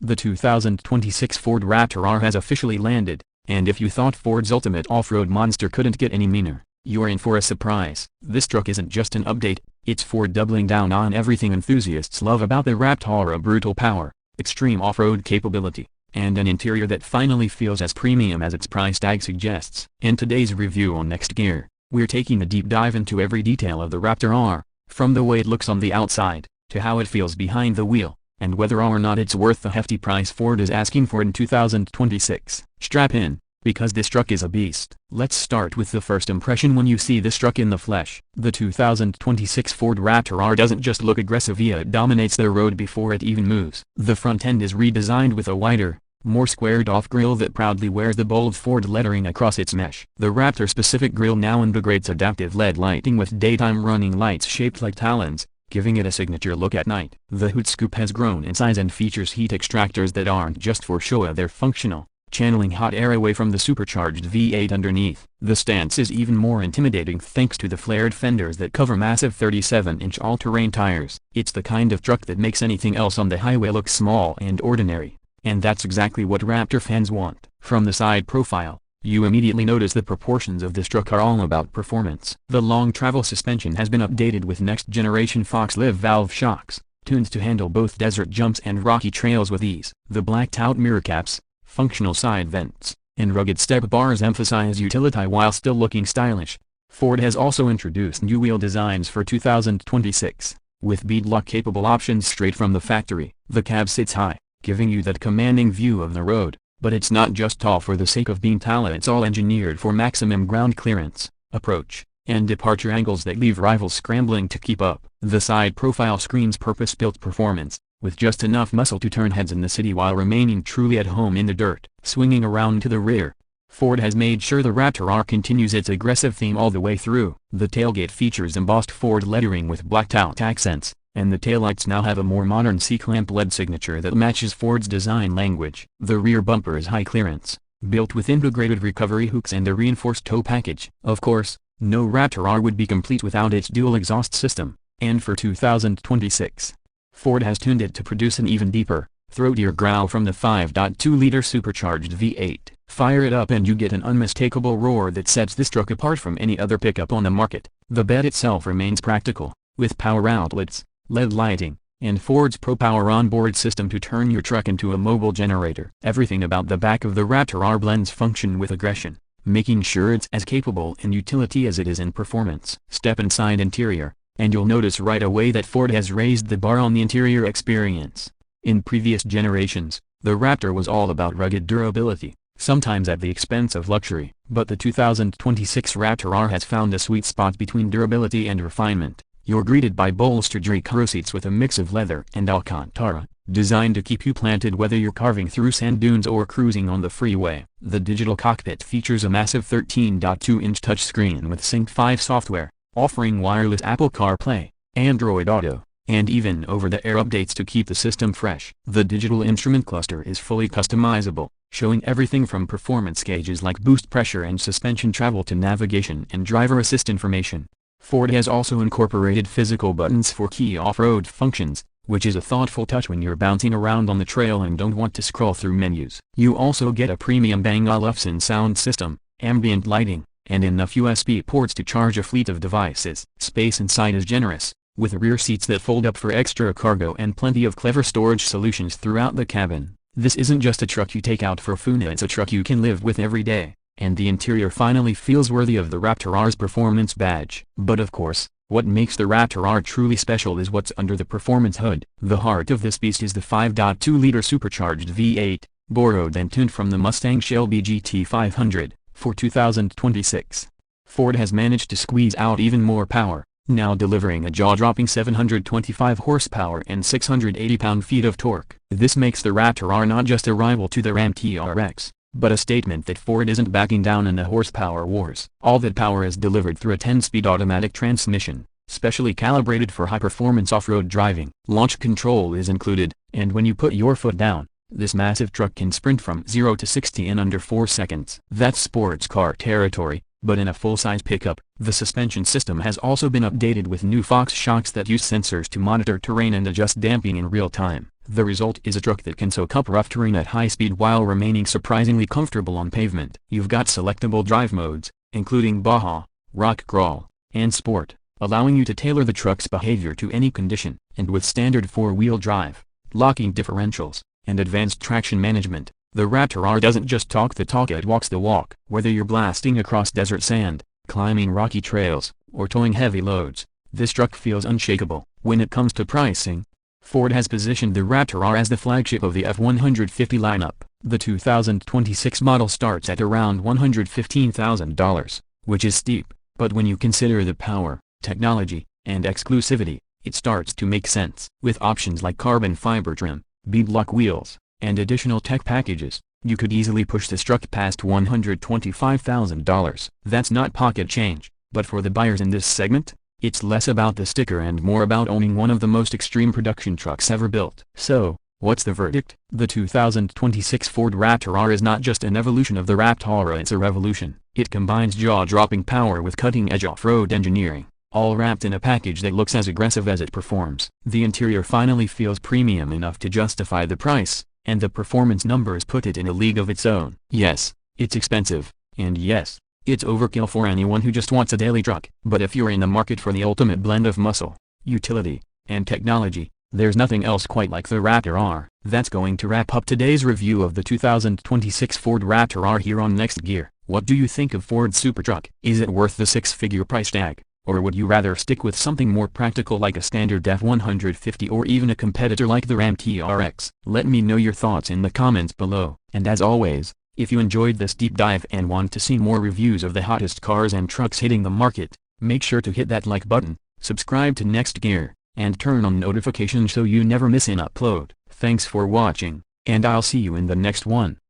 The 2026 Ford Raptor R has officially landed, and if you thought Ford's ultimate off-road monster couldn't get any meaner, you're in for a surprise. This truck isn't just an update, it's Ford doubling down on everything enthusiasts love about the Raptor R: a brutal power, extreme off-road capability, and an interior that finally feels as premium as its price tag suggests. In today's review on Next Gear, we're taking a deep dive into every detail of the Raptor R, from the way it looks on the outside, to how it feels behind the wheel, and whether or not it's worth the hefty price Ford is asking for in 2026. Strap in, because this truck is a beast. Let's start with the first impression when you see this truck in the flesh. The 2026 Ford Raptor R doesn't just look aggressive, it dominates the road before it even moves. The front end is redesigned with a wider, more squared-off grille that proudly wears the bold Ford lettering across its mesh. The Raptor-specific grille now integrates adaptive LED lighting with daytime running lights shaped like talons, giving it a signature look at night. The hood scoop has grown in size and features heat extractors that aren't just for show, they're functional, channeling hot air away from the supercharged V8 underneath. The stance is even more intimidating thanks to the flared fenders that cover massive 37-inch all-terrain tires. It's the kind of truck that makes anything else on the highway look small and ordinary, and that's exactly what Raptor fans want. From the side profile, you immediately notice the proportions of this truck are all about performance. The long travel suspension has been updated with next-generation Fox Live valve shocks, tuned to handle both desert jumps and rocky trails with ease. The blacked-out mirror caps, functional side vents, and rugged step bars emphasize utility while still looking stylish. Ford has also introduced new wheel designs for 2026, with beadlock-capable options straight from the factory. The cab sits high, giving you that commanding view of the road, but it's not just tall for the sake of being tall, it's all engineered for maximum ground clearance, approach, and departure angles that leave rivals scrambling to keep up. The side profile screams purpose-built performance, with just enough muscle to turn heads in the city while remaining truly at home in the dirt. Swinging around to the rear, Ford has made sure the Raptor R continues its aggressive theme all the way through. The tailgate features embossed Ford lettering with blacked-out accents, and the taillights now have a more modern C-clamp LED signature that matches Ford's design language. The rear bumper is high clearance, built with integrated recovery hooks and a reinforced tow package. Of course, no Raptor R would be complete without its dual exhaust system, and for 2026, Ford has tuned it to produce an even deeper, throatier growl from the 5.2-liter supercharged V8. Fire it up and you get an unmistakable roar that sets this truck apart from any other pickup on the market. The bed itself remains practical, with power outlets, LED lighting, and Ford's ProPower onboard system to turn your truck into a mobile generator. Everything about the back of the Raptor R blends function with aggression, making sure it's as capable in utility as it is in performance. Step inside interior, and you'll notice right away that Ford has raised the bar on the interior experience. In previous generations, the Raptor was all about rugged durability, sometimes at the expense of luxury, but the 2026 Raptor R has found a sweet spot between durability and refinement. You're greeted by bolstered Recaro seats with a mix of leather and Alcantara, designed to keep you planted whether you're carving through sand dunes or cruising on the freeway. The digital cockpit features a massive 13.2-inch touchscreen with Sync 5 software, offering wireless Apple CarPlay, Android Auto, and even over-the-air updates to keep the system fresh. The digital instrument cluster is fully customizable, showing everything from performance gauges like boost pressure and suspension travel to navigation and driver assist information. Ford has also incorporated physical buttons for key off-road functions, which is a thoughtful touch when you're bouncing around on the trail and don't want to scroll through menus. You also get a premium Bang & Olufsen sound system, ambient lighting, and enough USB ports to charge a fleet of devices. Space inside is generous, with rear seats that fold up for extra cargo and plenty of clever storage solutions throughout the cabin. This isn't just a truck you take out for fun, it's a truck you can live with every day. And the interior finally feels worthy of the Raptor R's performance badge. But of course, what makes the Raptor R truly special is what's under the performance hood. The heart of this beast is the 5.2-liter supercharged V8, borrowed and tuned from the Mustang Shelby GT500. For 2026, Ford has managed to squeeze out even more power, now delivering a jaw-dropping 725 horsepower and 680 pound-feet of torque. This makes the Raptor R not just a rival to the Ram TRX, but a statement that Ford isn't backing down in the horsepower wars. All that power is delivered through a 10-speed automatic transmission, specially calibrated for high-performance off-road driving. Launch control is included, and when you put your foot down, this massive truck can sprint from 0 to 60 in under 4 seconds. That's sports car territory, but in a full-size pickup. The suspension system has also been updated with new Fox shocks that use sensors to monitor terrain and adjust damping in real time. The result is a truck that can soak up rough terrain at high speed while remaining surprisingly comfortable on pavement. You've got selectable drive modes, including Baja, Rock Crawl, and Sport, allowing you to tailor the truck's behavior to any condition. And with standard four-wheel drive, locking differentials, and advanced traction management, the Raptor R doesn't just talk the talk, it walks the walk. Whether you're blasting across desert sand, climbing rocky trails, or towing heavy loads, this truck feels unshakable. When it comes to pricing, Ford has positioned the Raptor R as the flagship of the F-150 lineup. The 2026 model starts at around $115,000, which is steep, but when you consider the power, technology, and exclusivity, it starts to make sense. With options like carbon fiber trim, beadlock wheels, and additional tech packages, you could easily push this truck past $125,000. That's not pocket change, but for the buyers in this segment, it's less about the sticker and more about owning one of the most extreme production trucks ever built. So, what's the verdict? The 2026 Ford Raptor R is not just an evolution of the Raptor R, it's a revolution. It combines jaw-dropping power with cutting-edge off-road engineering, all wrapped in a package that looks as aggressive as it performs. The interior finally feels premium enough to justify the price, and the performance numbers put it in a league of its own. Yes, it's expensive, and yes, it's overkill for anyone who just wants a daily truck. But if you're in the market for the ultimate blend of muscle, utility, and technology, there's nothing else quite like the Raptor R. That's going to wrap up today's review of the 2026 Ford Raptor R here on Next Gear. What do you think of Ford's super truck? Is it worth the six-figure price tag? Or would you rather stick with something more practical like a standard F-150 or even a competitor like the Ram TRX? Let me know your thoughts in the comments below. And as always, if you enjoyed this deep dive and want to see more reviews of the hottest cars and trucks hitting the market, make sure to hit that like button, subscribe to Next Gear, and turn on notifications so you never miss an upload. Thanks for watching, and I'll see you in the next one.